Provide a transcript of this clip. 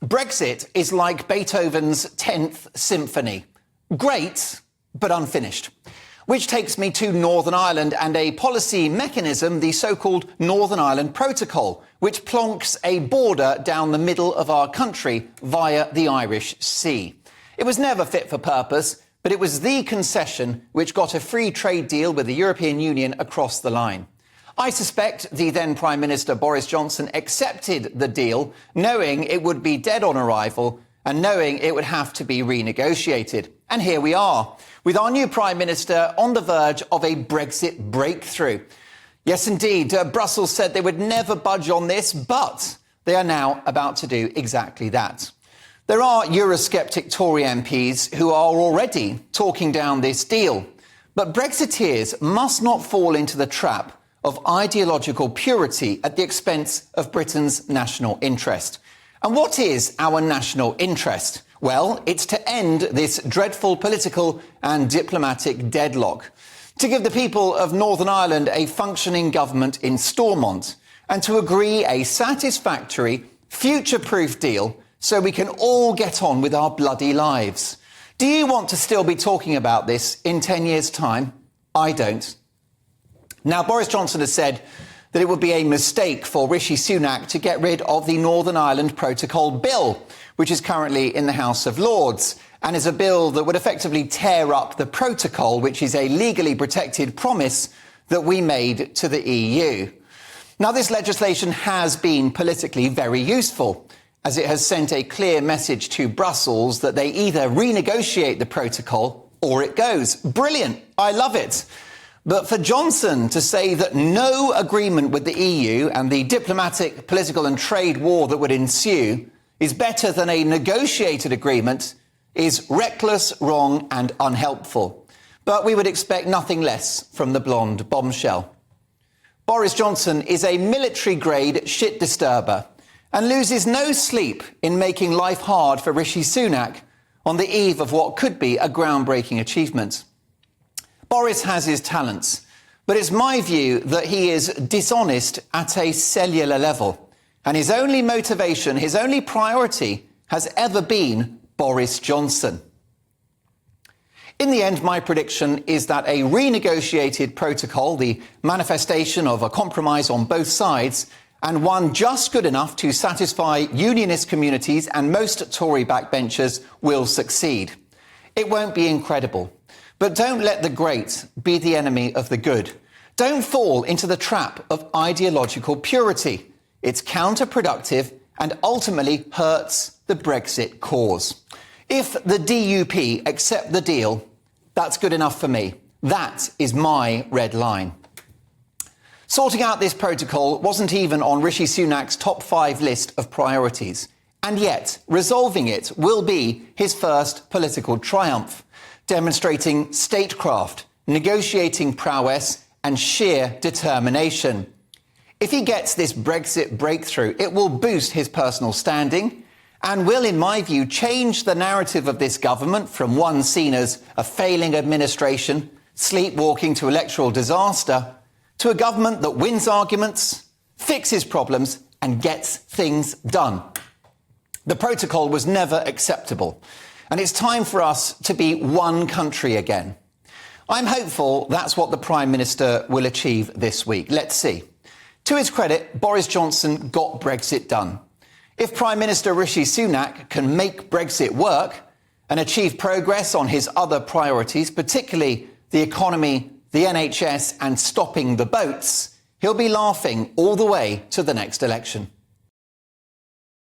Brexit is like Beethoven's 10th symphony. Great, but unfinished. Which takes me to Northern Ireland and a policy mechanism, the so-called Northern Ireland Protocol, which plonks a border down the middle of our country via the Irish Sea. It was never fit for purpose, but it was the concession which got a free trade deal with the European Union across the line. I suspect the then Prime Minister Boris Johnson accepted the deal, knowing it would be dead on arrival and knowing it would have to be renegotiated. And here we are, with our new Prime Minister on the verge of a Brexit breakthrough. Yes, indeed, Brussels said they would never budge on this, but they are now about to do exactly that. There are Eurosceptic Tory MPs who are already talking down this deal. But Brexiteers must not fall into the trap of ideological purity at the expense of Britain's national interest. And what is our national interest? Well, it's to end this dreadful political and diplomatic deadlock, to give the people of Northern Ireland a functioning government in Stormont, and to agree a satisfactory, future-proof deal so we can all get on with our bloody lives. Do you want to still be talking about this in 10 years' time? I don't. Now, Boris Johnson has said that it would be a mistake for Rishi Sunak to get rid of the Northern Ireland Protocol Bill, which is currently in the House of Lords, and is a bill that would effectively tear up the protocol, which is a legally protected promise that we made to the EU. Now, this legislation has been politically very useful, as it has sent a clear message to Brussels that they either renegotiate the protocol or it goes. Brilliant. I love it. But for Johnson to say that no agreement with the EU and the diplomatic, political and trade war that would ensue is better than a negotiated agreement is reckless, wrong and unhelpful. But we would expect nothing less from the blonde bombshell. Boris Johnson is a military-grade shit disturber and loses no sleep in making life hard for Rishi Sunak on the eve of what could be a groundbreaking achievement. Boris has his talents, but it's my view that he is dishonest at a cellular level, and his only motivation, his only priority has ever been Boris Johnson. In the end, my prediction is that a renegotiated protocol, the manifestation of a compromise on both sides, and one just good enough to satisfy unionist communities and most Tory backbenchers, will succeed. It won't be incredible. But don't let the great be the enemy of the good. Don't fall into the trap of ideological purity. It's counterproductive and ultimately hurts the Brexit cause. If the DUP accept the deal, that's good enough for me. That is my red line. Sorting out this protocol wasn't even on Rishi Sunak's top 5 list of priorities. And yet, resolving it will be his first political triumph, demonstrating statecraft, negotiating prowess and sheer determination. If he gets this Brexit breakthrough, it will boost his personal standing and will, in my view, change the narrative of this government from one seen as a failing administration, sleepwalking to electoral disaster, to a government that wins arguments, fixes problems and gets things done. The protocol was never acceptable. And it's time for us to be one country again. I'm hopeful that's what the Prime Minister will achieve this week. Let's see. To his credit, Boris Johnson got Brexit done. If Prime Minister Rishi Sunak can make Brexit work and achieve progress on his other priorities, particularly the economy, the NHS and stopping the boats, he'll be laughing all the way to the next election.